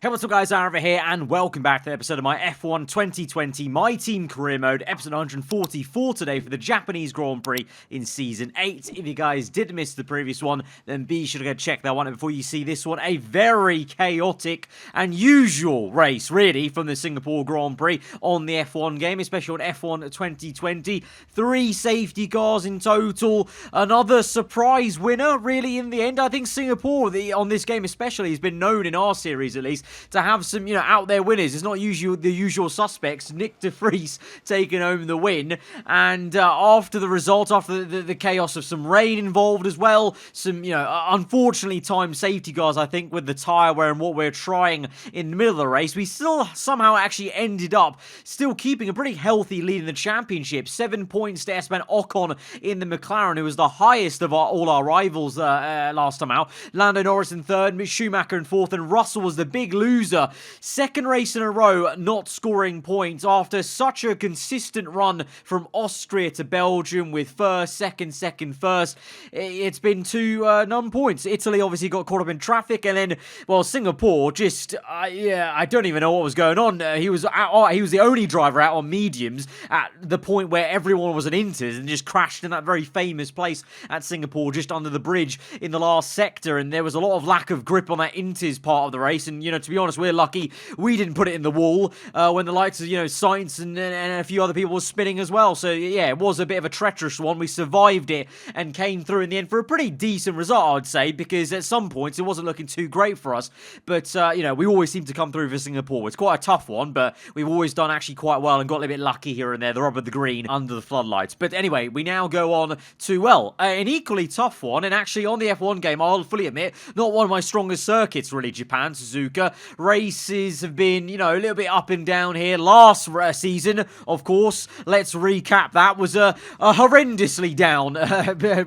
Hey, what's up guys, aarava here, and welcome back to the episode of my F1 2020 My Team Career Mode, episode 144 today for the Japanese Grand Prix in Season 8. If you guys did miss the previous one, then be sure to go check that one out before you see this one. A very chaotic and usual race, really, from the Singapore Grand Prix on the F1 game, especially on F1 2020. 3 safety cars in total, another surprise winner, really, in the end. I think Singapore, on this game especially, has been known in our series at least to have some, out there winners. It's not usually the usual suspects. Nick de Vries taking home the win. And after the result, after the chaos of some rain involved as well, some, unfortunately timed safety cars, I think, with the tyre wear and what we're trying in the middle of the race, we still somehow actually ended up still keeping a pretty healthy lead in the championship. 7 points to Esteban Ocon in the McLaren, who was the highest of all our rivals last time out. Lando Norris in third, Schumacher in fourth, and Russell was the big loser. Second race in a row not scoring points after such a consistent run from Austria to Belgium with first, second, first. It's been 2 none points. Italy obviously got caught up in traffic, and then, well, Singapore just, I don't even know what was going on. He was the only driver out on mediums at the point where everyone was an inters and just crashed in that very famous place at Singapore just under the bridge in the last sector, and there was a lot of lack of grip on that inters part of the race, and, to be honest, we're lucky we didn't put it in the wall when the likes of, Sainz and a few other people were spinning as well. So, yeah, it was a bit of a treacherous one. We survived it and came through in the end for a pretty decent result, I'd say, because at some points it wasn't looking too great for us. But, we always seem to come through for Singapore. It's quite a tough one, but we've always done actually quite well and got a little bit lucky here and there, the rub of the green under the floodlights. But anyway, we now go on to, well, an equally tough one, and actually on the F1 game, I'll fully admit, not one of my strongest circuits, really, Japan, Suzuka. Races have been, a little bit up and down here. Last season, of course, let's recap that, was a horrendously down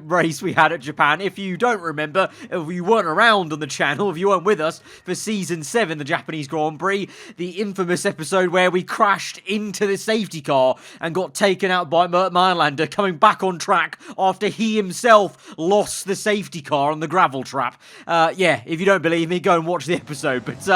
race we had at Japan. If you don't remember, if you weren't around on the channel, if you weren't with us for Season 7, the Japanese Grand Prix, the infamous episode where we crashed into the safety car and got taken out by Mert Mailander coming back on track after he himself lost the safety car on the gravel trap. Yeah, if you don't believe me, go and watch the episode. But,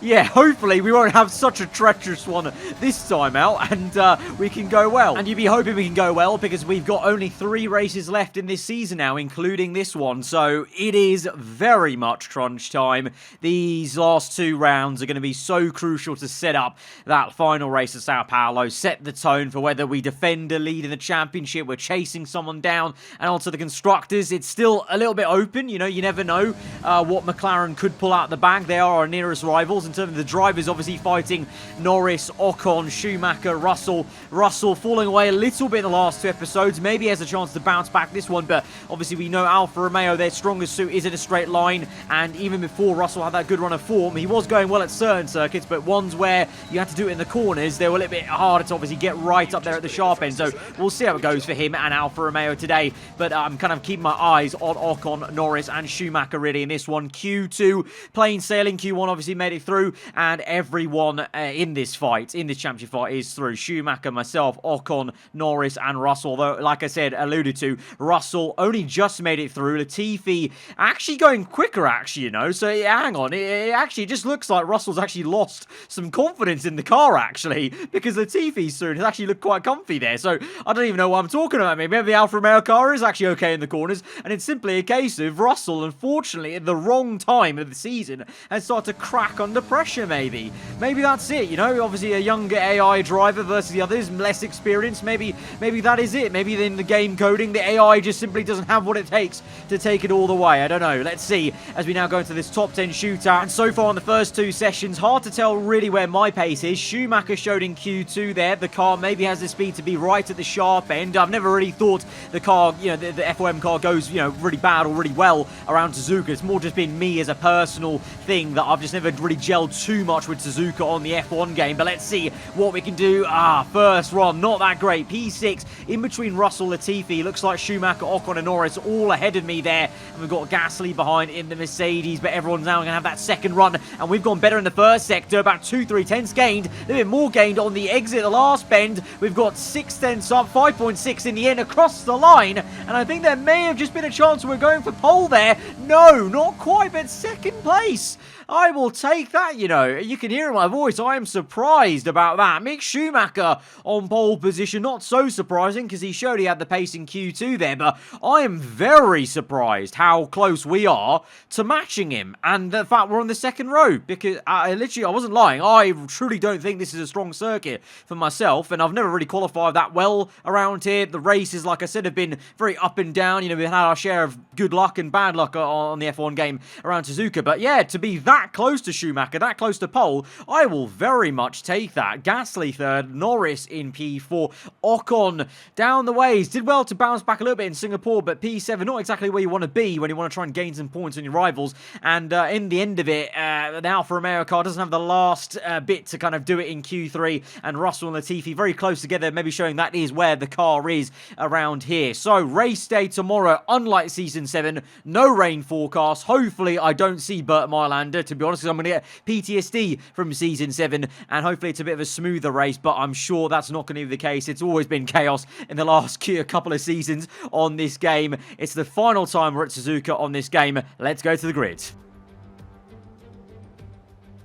yeah, hopefully we won't have such a treacherous one this time out, and we can go well. And you'd be hoping we can go well because we've got only 3 races left in this season now, including this one. So it is very much crunch time. These last 2 rounds are going to be so crucial to set up that final race at Sao Paulo, set the tone for whether we defend a lead in the championship, we're chasing someone down, and also the constructors. It's still a little bit open, you never know what McLaren could pull out the bag. They are our nearest rivals in terms of the drivers, obviously fighting Norris, Ocon, Schumacher, Russell. Russell falling away a little bit in the last 2 episodes. Maybe he has a chance to bounce back this one, but obviously we know Alfa Romeo, their strongest suit is in a straight line, and even before Russell had that good run of form, he was going well at certain circuits, but ones where you had to do it in the corners, they were a little bit harder to obviously get right up there at the sharp end. So we'll see how it goes for him and Alfa Romeo today, but I'm kind of keeping my eyes on Ocon, Norris, and Schumacher really in this one. Q2, plain sailing. Q1 obviously made it through, and everyone in this championship fight is through. Schumacher, myself, Ocon, Norris, and Russell. Though, like I said, alluded to, Russell only just made it through. Latifi actually going quicker, actually, So, hang on. It actually just looks like Russell's actually lost some confidence in the car, actually, because Latifi's soon has actually looked quite comfy there. So, I don't even know what I'm talking about. Maybe the Alfa Romeo car is actually okay in the corners, and it's simply a case of Russell, unfortunately, at the wrong time of the season, has started to crack under pressure, maybe. Maybe that's it, Obviously, a younger AI driver versus the others, less experienced. Maybe that is it. Maybe in the game coding, the AI just simply doesn't have what it takes to take it all the way. I don't know. Let's see as we now go into this top 10 shootout. And so far in the first 2 sessions, hard to tell really where my pace is. Schumacher showed in Q2 there. The car maybe has the speed to be right at the sharp end. I've never really thought the car, the FOM car goes, really bad or really well around Suzuka. It's more just been me as a personal thing that I've just never really gelled too much with Suzuka on the F1 game. But let's see what we can do. First run, not that great. P6 in between Russell, Latifi. Looks like Schumacher, Ocon, and Norris all ahead of me there. And we've got Gasly behind in the Mercedes, but everyone's now going to have that second run. And we've gone better in the first sector, about 2-3 tenths gained. A little bit more gained on the exit, the last bend. We've got 6 tenths up, 5.6 in the end across the line. And I think there may have just been a chance we're going for pole there. No, not quite, but second place. I will take that, you know. You can hear in my voice, I am surprised about that. Mick Schumacher on pole position, not so surprising because he showed he had the pace in Q2 there, but I am very surprised how close we are to matching him, and the fact we're on the second row, because I wasn't lying. I truly don't think this is a strong circuit for myself, and I've never really qualified that well around here. The races, like I said, have been very up and down. You know, we've had our share of good luck and bad luck on the F1 game around Suzuka, but yeah, to be that close to Schumacher, that close to pole, I will very much take that. Gasly third, Norris in P4, Ocon down the ways, did well to bounce back a little bit in Singapore, but P7 not exactly where you want to be when you want to try and gain some points on your rivals, and in the end of it, the Alfa Romeo car doesn't have the last bit to kind of do it in Q3, and Russell and Latifi very close together, maybe showing that is where the car is around here. So race day tomorrow, unlike Season 7, no rain forecast. Hopefully I don't see Burt Mylander, to be honest, because I'm going to get PTSD from Season 7, and hopefully it's a bit of a smoother race, but I'm sure that's not going to be the case. It's always been chaos in the last couple of seasons on this game. It's the final time we're at Suzuka on this game. Let's go to the grid.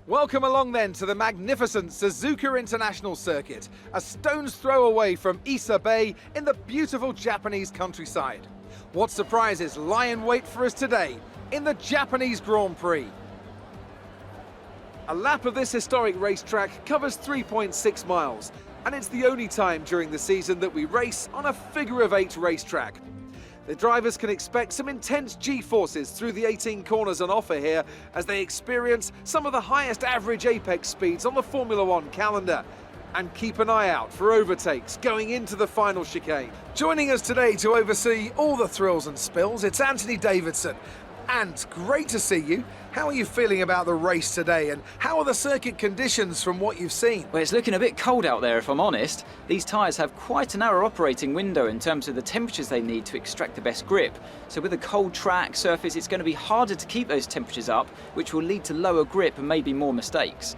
Welcome along then to the magnificent Suzuka International Circuit, a stone's throw away from Issa Bay in the beautiful Japanese countryside. What surprises lie in wait for us today in the Japanese Grand Prix? A lap of this historic racetrack covers 3.6 miles, and it's the only time during the season that we race on a figure-of-8 racetrack. The drivers can expect some intense G-forces through the 18 corners on offer here as they experience some of the highest average apex speeds on the Formula One calendar. And keep an eye out for overtakes going into the final chicane. Joining us today to oversee all the thrills and spills, it's Anthony Davidson. And great to see you. How are you feeling about the race today, and how are the circuit conditions from what you've seen? Well, it's looking a bit cold out there, if I'm honest. These tyres have quite a narrow operating window in terms of the temperatures they need to extract the best grip. So with a cold track surface, it's going to be harder to keep those temperatures up, which will lead to lower grip and maybe more mistakes.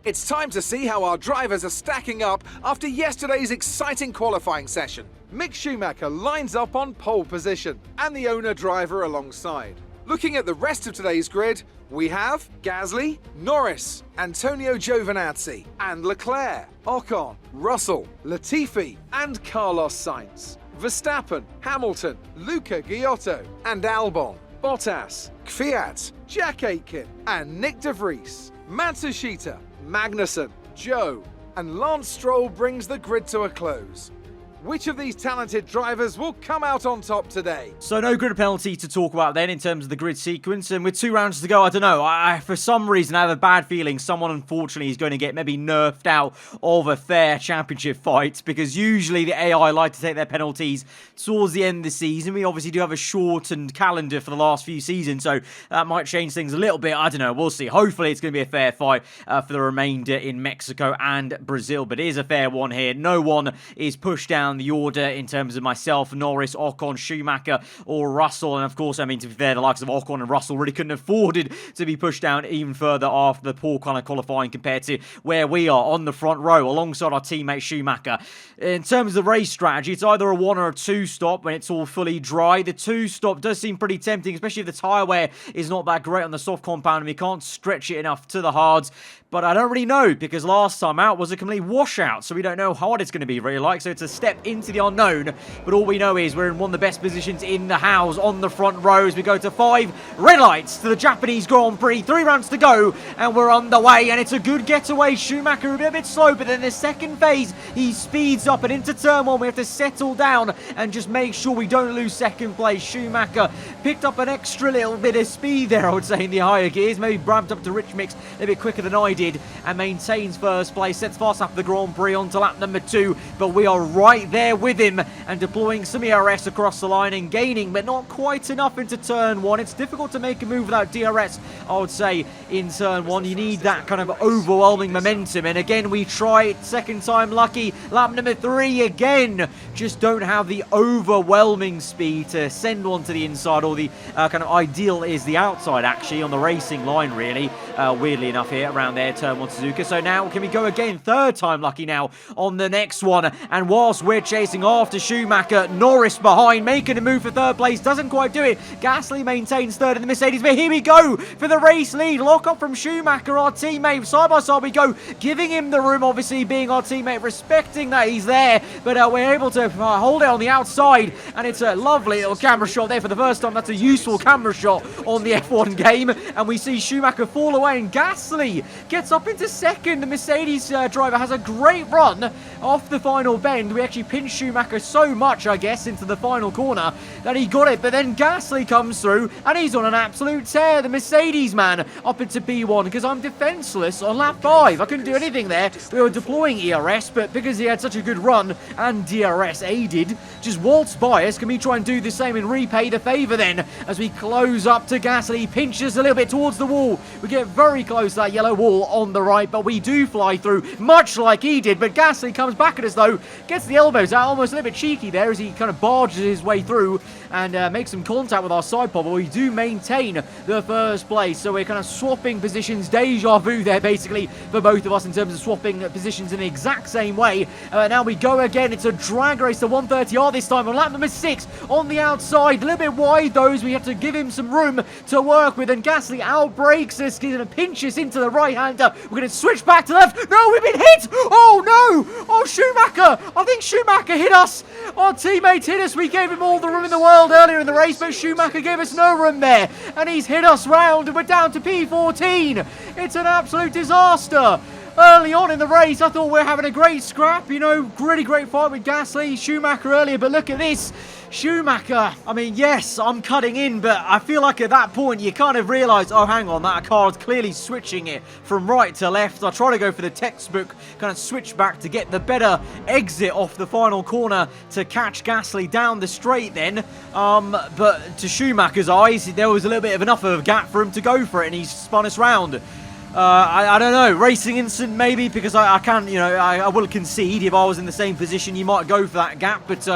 It's time to see how our drivers are stacking up after yesterday's exciting qualifying session. Mick Schumacher lines up on pole position, and the owner-driver alongside. Looking at the rest of today's grid, we have Gasly, Norris, Antonio Giovinazzi, and Leclerc, Ocon, Russell, Latifi, and Carlos Sainz, Verstappen, Hamilton, Luca Giotto, and Albon, Bottas, Kvyat, Jack Aitken, and Nick de Vries, Matsushita, Magnussen, Joe, and Lance Stroll brings the grid to a close. Which of these talented drivers will come out on top today? So no grid penalty to talk about then in terms of the grid sequence, and with 2 rounds to go, I don't know, for some reason I have a bad feeling someone unfortunately is going to get maybe nerfed out of a fair championship fight, because usually the AI like to take their penalties towards the end of the season. We obviously do have a shortened calendar for the last few seasons, so that might change things a little bit. I don't know, we'll see. Hopefully it's going to be a fair fight for the remainder in Mexico and Brazil, but it is a fair one here. No one is pushed down the order in terms of myself, Norris, Ocon, Schumacher, or Russell. And of course, I mean, to be fair, the likes of Ocon and Russell really couldn't have afforded to be pushed down even further after the poor kind of qualifying compared to where we are on the front row alongside our teammate Schumacher. In terms of the race strategy, it's either a 1 or a 2 stop when it's all fully dry. The 2 stop does seem pretty tempting, especially if the tyre wear is not that great on the soft compound and we can't stretch it enough to the hards. But I don't really know, because last time out was a complete washout, so we don't know how hard it's going to be really like. So it's a step into the unknown, but all we know is we're in one of the best positions in the house on the front row as we go to 5 red lights to the Japanese Grand Prix. 3 rounds to go, and we're underway, and it's a good getaway. Schumacher a bit slow, but then the second phase, he speeds up, and into turn 1, we have to settle down and just make sure we don't lose second place. Schumacher picked up an extra little bit of speed there, I would say, in the higher gears, maybe ramped up to rich mix a little bit quicker than I did, and maintains first place, sets fast after the Grand Prix onto lap number 2, but we are right there with him and deploying some ERS across the line and gaining, but not quite enough into turn 1. It's difficult to make a move without DRS, I would say, in turn 1. You need that kind of overwhelming momentum, and again we try it, second time lucky. Lap number 3 again, just don't have the overwhelming speed to send one to the inside, or the kind of ideal is the outside actually on the racing line really, weirdly enough here around there, turn 1 Suzuka. So now can we go again, third time lucky now on the next one, and whilst we're chasing after Schumacher. Norris behind, making a move for third place, doesn't quite do it. Gasly maintains third in the Mercedes, but here we go for the race lead. Lock up from Schumacher, our teammate. Side by side we go, giving him the room, obviously being our teammate, respecting that he's there, but we're able to hold it on the outside, and it's a lovely little camera shot there for the first time. That's a useful camera shot on the F1 game, and we see Schumacher fall away, and Gasly gets up into second. The Mercedes driver has a great run off the final bend. We actually pinched Schumacher so much, I guess, into the final corner that he got it, but then Gasly comes through, and he's on an absolute tear. The Mercedes man up into P1, because I'm defenseless on lap 5. I couldn't do anything there. We were deploying ERS, but because he had such a good run and DRS aided, just waltzed by us. Can we try and do the same and repay the favour then as we close up to Gasly? He pinches a little bit towards the wall. We get very close to that yellow wall on the right, but we do fly through much like he did. But Gasly comes back at us though, gets the elbows out, almost a little bit cheeky there as he kind of barges his way through and makes some contact with our side pod, but we do maintain the first place. So we're kind of swapping positions, deja vu there basically for both of us in terms of swapping positions in the exact same way. Now we go again. It's a drag race to 130R this time on lap number 6 on the outside. A little bit wide though, as we have to give him some room to work with, and Gasly outbrakes us. He's going to pinch us into the right-hander. We're going to switch back to left. No, we've been hit! Oh no! Oh, Schumacher! I think Schumacher hit us. Our teammates hit us. We gave him all the room in the world earlier in the race, but Schumacher gave us no room there, and he's hit us round, and we're down to P14. It's an absolute disaster. Early on in the race, I thought we were having a great scrap, you know, really great fight with Gasly, Schumacher earlier, but look at this. Schumacher, I mean, yes, I'm cutting in, but I feel like at that point you kind of realise, oh, hang on, that car is clearly switching it from right to left. I try to go for the textbook kind of switch back to get the better exit off the final corner to catch Gasly down the straight then. But to Schumacher's eyes, there was a little bit of enough of a gap for him to go for it, and he spun us round. I don't know, racing incident maybe, because I can't, you know, I will concede if I was in the same position, you might go for that gap, but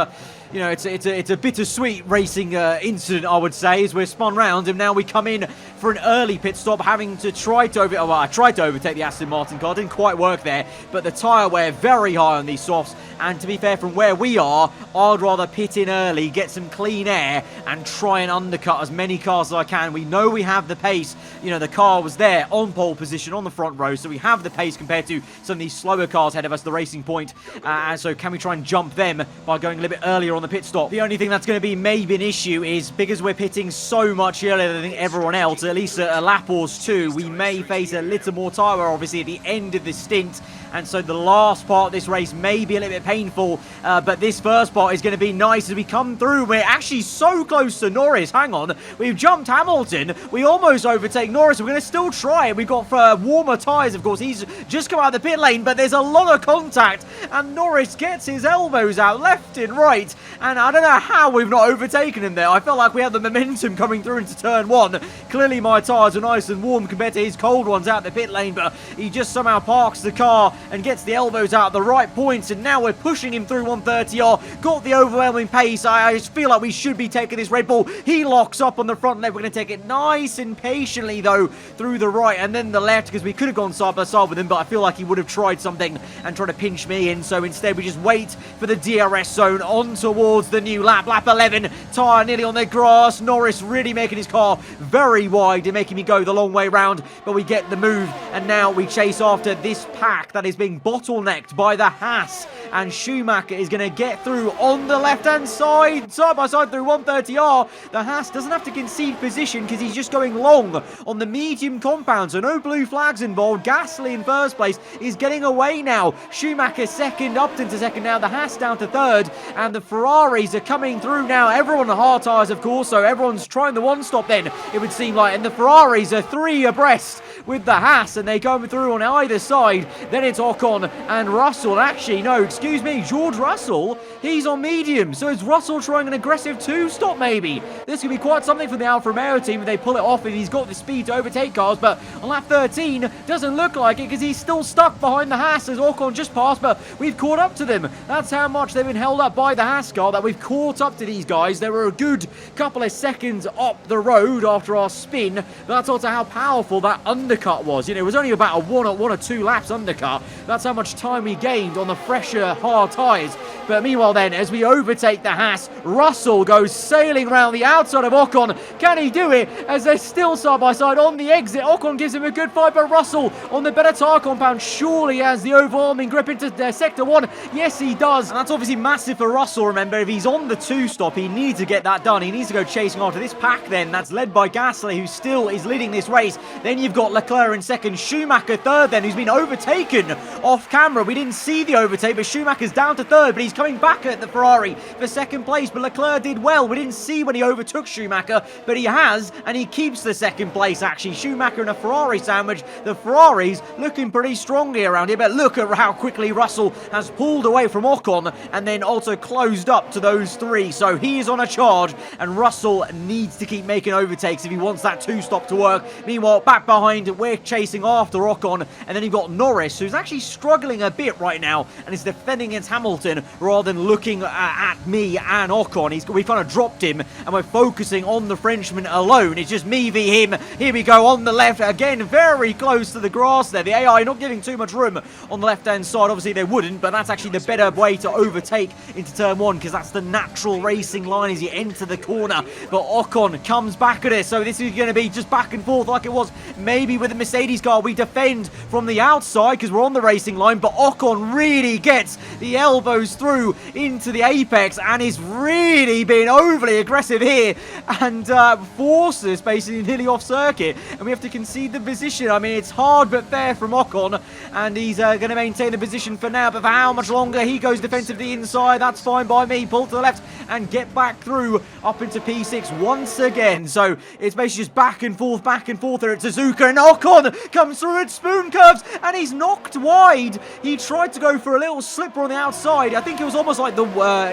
you know, it's a bittersweet racing incident, I would say, as we're spun round, and now we come in for an early pit stop, having to try to I tried to overtake the Aston Martin car, didn't quite work there, but the tyre wear very high on these softs, and to be fair, from where we are, I'd rather pit in early, get some clean air, and try and undercut as many cars as I can. We know we have the pace, you know, the car was there on pole position on the front row, so we have the pace compared to some of these slower cars ahead of us, the Racing Point, and so can we try and jump them by going a little bit earlier on the pit stop? The only thing that's going to be maybe an issue is because we're pitting so much earlier than everyone else, at least a lap or two, we may face a little more tyre wear obviously at the end of the stint, and so the last part of this race may be a little bit painful, but this first part is going to be nice as we come through. We're actually so close to Norris. Hang on, we've jumped Hamilton, we almost overtake Norris. We're going to still try it. We've got warmer tyres, of course. He's just come out of the pit lane, but there's a lot of contact, and Norris gets his elbows out left and right, and I don't know how we've not overtaken him there. I felt like we had the momentum coming through into turn 1. Clearly my tyres are nice and warm compared to his cold ones out the pit lane, but he just somehow parks the car and gets the elbows out at the right points, and now we're pushing him through 130R. Got the overwhelming pace. I just feel like we should be taking this Red Bull. He locks up on the front left. We're going to take it nice and patiently though through the right and then the left, because we could have gone side by side with him, but I feel like he would have tried something and tried to pinch me in, so instead we just wait for the DRS zone on towards the new lap 11. Tyre nearly on the grass. Norris really making his car very wide and making me go the long way round, but we get the move, and now we chase after this pack that is being bottlenecked by the Haas, and Schumacher is going to get through on the left-hand side by side through 130R. The Haas doesn't have to concede position because he's just going long on the medium compound, so no blue flags involved. Gasly in first place is getting away now. Schumacher second, Upton to second now. The Haas down to third, and the Ferraris are coming through now. Everyone on hard tyres, of course, so everyone's trying the one-stop then, it would seem like, and the Ferraris are 3 abreast with the Haas, and they go through on either side. Then it's Ocon and Russell. Actually, no, excuse me, George Russell, he's on medium, so is Russell trying an aggressive two-stop maybe? This could be quite something for the Alfa Romeo team if they pull it off, and he's got the speed to overtake cars, but on lap 13, doesn't look like it because he's still stuck behind the Haas as Ocon just passed, but we've caught up to them. That's how much they've been held up by the Haas car, that we've caught up to these guys. They were a good couple of seconds up the road after our spin, but that's also how powerful that undercut was. You know, it was only about a one or two laps undercut. That's how much time we gained on the fresher hard tyres. But meanwhile then, as we overtake the Haas, Russell goes sailing around the outside of Ocon. Can he do it? As they're still side by side on the exit. Ocon gives him a good fight, but Russell on the better tyre compound surely has the overwhelming grip into sector 1. Yes, he does. And that's obviously massive for Russell. Remember, if he's on the 2-stop, he needs to get that done. He needs to go chasing after this pack then. That's led by Gasly, who still is leading this race. Then you've got Leclerc in second, Schumacher third then, who's been overtaken off camera. We didn't see the overtake, but Schumacher's down to third, but he's coming back at the Ferrari for second place. But Leclerc did well. We didn't see when he overtook Schumacher, but he has, and he keeps the second place actually. Schumacher in a Ferrari sandwich. The Ferrari's looking pretty strongly around here, but look at how quickly Russell has pulled away from Ocon and then also closed up to those three. So he is on a charge, and Russell needs to keep making overtakes if he wants that 2-stop to work. Meanwhile, back behind, we're chasing after Ocon, and then you've got Norris, who's actually struggling a bit right now and is defending against Hamilton rather than looking at me and Ocon. We've kind of dropped him and we're focusing on the Frenchman alone. It's just me v him. Here we go on the left again, very close to the grass there. The AI not giving too much room on the left hand side. Obviously they wouldn't, but that's actually the better way to overtake into turn 1, because that's the natural racing line as you enter the corner. But Ocon comes back at it, so this is going to be just back and forth like it was maybe with the Mercedes car. We defend from the outside because we're on the racing line, but Ocon really gets the elbows through into the apex and is really being overly aggressive here and forces basically nearly off circuit, and we have to concede the position. I mean, it's hard but fair from Ocon, and he's going to maintain the position for now, but for how much longer? He goes defensive to the inside. That's fine by me. Pull to the left and get back through up into P6 once again. So it's basically just back and forth there at Suzuka, and Ocon comes through at spoon curves and he's knocked wide. He tried to go for a little slipper on the outside. I think it was almost like the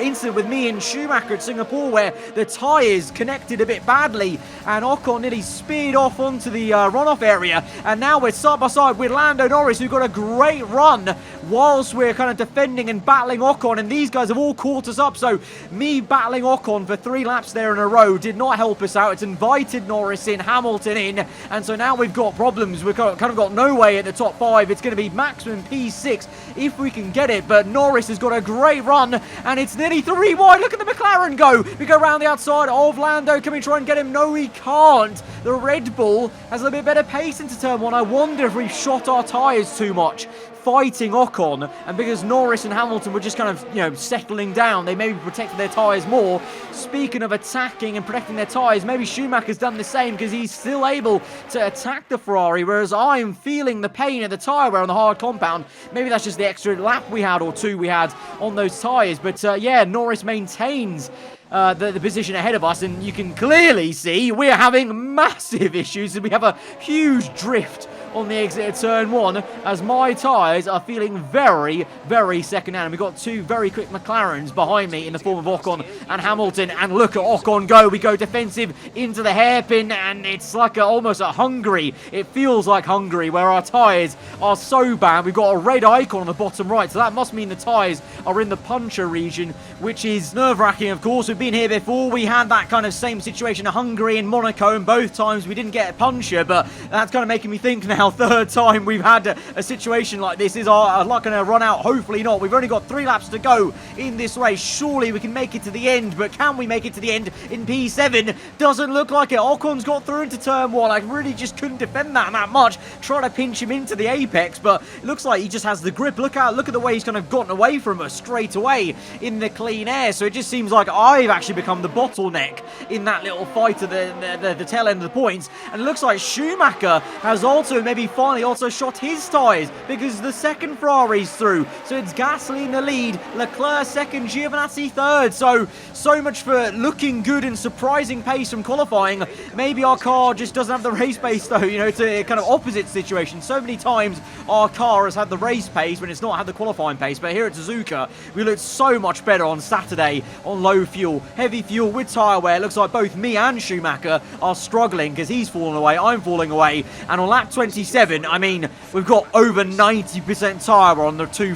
incident with me and Schumacher at Singapore where the tyres connected a bit badly and Ocon nearly speared off onto the runoff area, and now we're side by side with Lando Norris, who got a great run whilst we're kind of defending and battling Ocon, and these guys have all caught us up. So me battling Ocon for 3 laps there in a row did not help us out. It's invited Norris in, Hamilton in, and so now we've got problems. We've kind of got no way at the top 5. It's going to be maximum P6 if we can get it, but Norris has got a great run and it's nearly 3 wide. Look at the McLaren go. We go around the outside of Lando. Can we try and get him? No, we can't. The Red Bull has a little bit better pace into turn 1. I wonder if we've shot our tyres too much fighting Ocon, and because Norris and Hamilton were just kind of, settling down, they maybe protected their tyres more. Speaking of attacking and protecting their tyres, maybe Schumacher's done the same because he's still able to attack the Ferrari, whereas I'm feeling the pain of the tyre wear on the hard compound. Maybe that's just the extra lap we had or 2 we had on those tyres, but yeah, Norris maintains the position ahead of us, and you can clearly see we're having massive issues, and we have a huge drift on the exit of turn 1 as my tyres are feeling very, very second-hand. We've got 2 very quick McLarens behind me in the form of Ocon and Hamilton, and look at Ocon go. We go defensive into the hairpin, and it's like almost a Hungary. It feels like Hungary, where our tyres are so bad. We've got a red icon on the bottom right, so that must mean the tyres are in the puncture region, which is nerve-wracking, of course. We've been here before. We had that kind of same situation in Hungary and Monaco, and both times we didn't get a puncture, but that's kind of making me think now, third time we've had a situation like this. Is our luck going to run out? Hopefully not. We've only got 3 laps to go in this race. Surely we can make it to the end, but can we make it to the end in P7? Doesn't look like it. Ocon's got through into turn 1. I really just couldn't defend that much. Try to pinch him into the apex, but it looks like he just has the grip. Look at the way he's kind of gotten away from us straight away in the clean air. So it just seems like I've actually become the bottleneck in that little fight at the tail end of the points. And it looks like Schumacher has also maybe finally also shot his tyres, because the second Ferrari's through. So it's Gasly in the lead, Leclerc second, Giovinazzi third. So much for looking good and surprising pace from qualifying. Maybe our car just doesn't have the race pace though. It's a kind of opposite situation. So many times our car has had the race pace when it's not had the qualifying pace. But here at Suzuka, we looked so much better on Saturday on low fuel. Heavy fuel with tyre wear. Looks like both me and Schumacher are struggling because he's falling away, I'm falling away. And on lap 27, I mean, we've got over 90% tyre on the two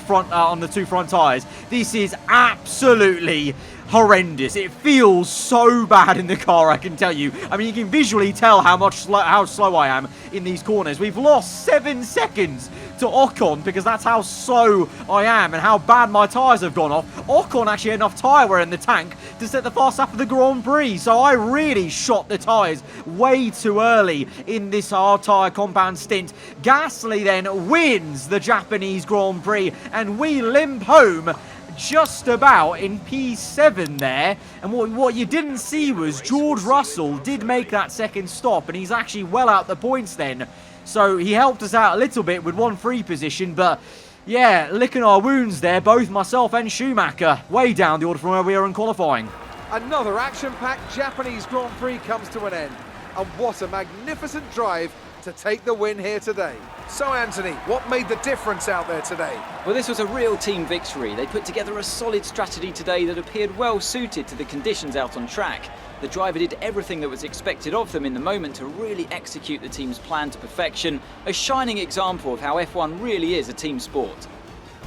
front tyres. This is absolutely horrendous. It feels so bad in the car, I can tell you. I mean, you can visually tell how slow I am in these corners. We've lost 7 seconds to Ocon because that's how slow I am and how bad my tyres have gone off. Ocon actually had enough tyre wear in the tank to set the fast lap of the Grand Prix, so I really shot the tyres way too early in this hard tyre compound stint. Gasly then wins the Japanese Grand Prix, and we limp home just about in P7 there. And what you didn't see was George Russell did make that second stop, and he's actually well out the points then. So he helped us out a little bit with 1-3 position, but yeah, licking our wounds there, both myself and Schumacher, way down the order from where we are in qualifying. Another action-packed Japanese Grand Prix comes to an end. And what a magnificent drive to take the win here today. So Anthony, what made the difference out there today? Well, this was a real team victory. They put together a solid strategy today that appeared well suited to the conditions out on track. The driver did everything that was expected of them in the moment to really execute the team's plan to perfection, a shining example of how F1 really is a team sport.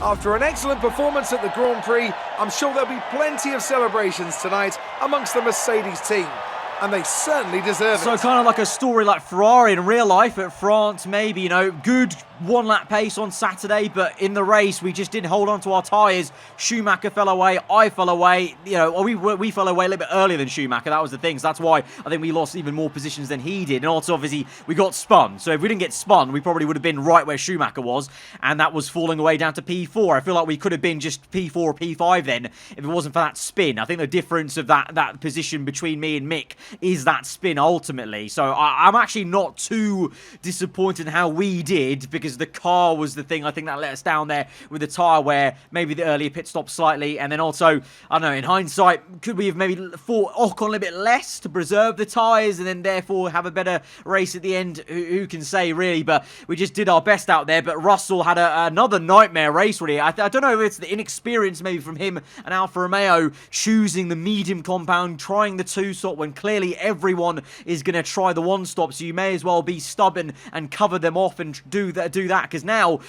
After an excellent performance at the Grand Prix, I'm sure there'll be plenty of celebrations tonight amongst the Mercedes team. And they certainly deserve it. So kind of like a story like Ferrari in real life at France, maybe, you know, good one-lap pace on Saturday, but in the race, we just didn't hold on to our tyres. Schumacher fell away, I fell away, you know, or we fell away a little bit earlier than Schumacher. That was the thing, so that's why I think we lost even more positions than he did. And also, obviously, we got spun. So if we didn't get spun, we probably would have been right where Schumacher was, and that was falling away down to P4. I feel like we could have been just P4 or P5 then, if it wasn't for that spin. I think the difference of that position between me and Mick is that spin ultimately. So I'm actually not too disappointed in how we did, because the car was the thing I think that let us down there with the tyre wear, maybe the earlier pit stop slightly, and then also, I don't know, in hindsight, could we have maybe fought Ocon a little bit less to preserve the tyres and then therefore have a better race at the end? Who can say really, but we just did our best out there. But Russell had another nightmare race really. I don't know if it's the inexperience maybe from him and Alfa Romeo choosing the medium compound, trying the two stop when clearly everyone is going to try the one stop, so you may as well be stubborn and cover them off and do that, because now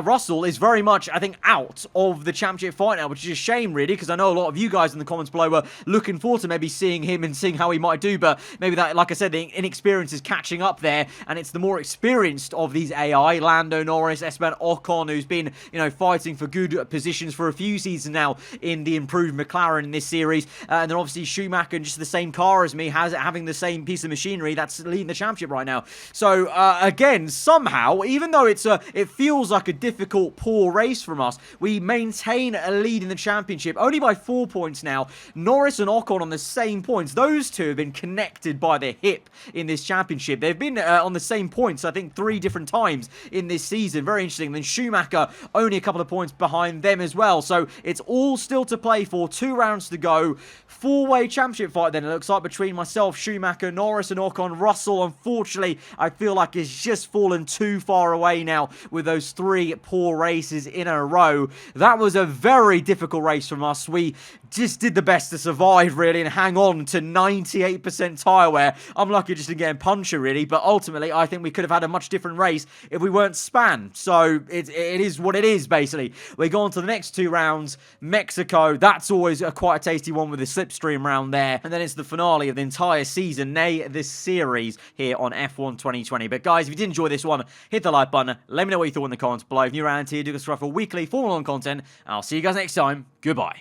Russell is very much, I think, out of the championship fight now, which is a shame really, because I know a lot of you guys in the comments below were looking forward to maybe seeing him and seeing how he might do, but maybe that, like I said, the inexperience is catching up there, and it's the more experienced of these AI, Lando Norris, Esteban Ocon, who's been, you know, fighting for good positions for a few seasons now in the improved McLaren in this series, and then obviously Schumacher, just the same car as me, having the same piece of machinery that's leading the championship right now. So again, somehow, even though it feels like a difficult, poor race from us, we maintain a lead in the championship, only by 4 points now. Norris and Ocon on the same points. Those two have been connected by the hip in this championship. They've been on the same points, I think, 3 different times in this season. Very interesting. And then Schumacher only a couple of points behind them as well. So it's all still to play for. 2 rounds to go. 4-way championship fight then, it looks like, between myself, Schumacher, Norris and Ocon. Russell, unfortunately, I feel like it's just fallen too far away now with those 3 poor races in a row. That was a very difficult race from us. We just did the best to survive, really, and hang on to 98% tyre wear. I'm lucky just to get a puncher, really, but ultimately, I think we could have had a much different race if we weren't span. So it is what it is, basically. We go on to the next 2 rounds. Mexico, that's always quite a tasty one with the slipstream round there. And then it's the finale of the entire season, nay, this series here on F1 2020. But guys, if you did enjoy this one, hit the like button. Let me know what you thought in the comments below. If you're around here, do subscribe for weekly Formula 1 content. I'll see you guys next time. Goodbye.